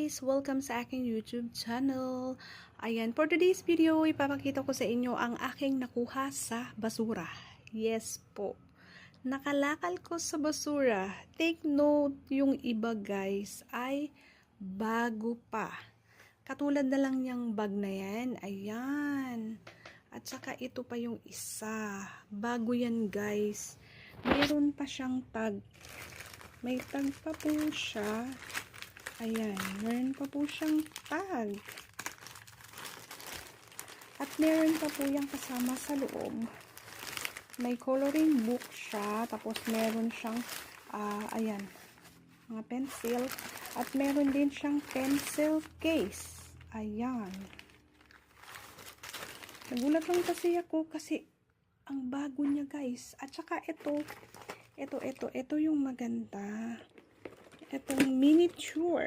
guys! Welcome sa aking YouTube channel. Ayan, for today's video, ipapakita ko sa inyo ang aking nakuha sa basura. Yes po. Nakalakal ko sa basura. Take note, yung iba guys ay bago pa. Katulad na lang yung bag na yan. Ayan. At saka ito pa yung isa. Bago yan guys. Mayroon pa siyang tag. May tag pa po siya. Ayan, meron pa po siyang tag. At meron pa po yung kasama sa loob. May coloring book siya. Tapos meron siyang, ayan, mga pencil. At meron din siyang pencil case. Ayan. Nagulat lang kasi ako kasi ang bago niya guys. At saka ito yung maganda. Itong miniature.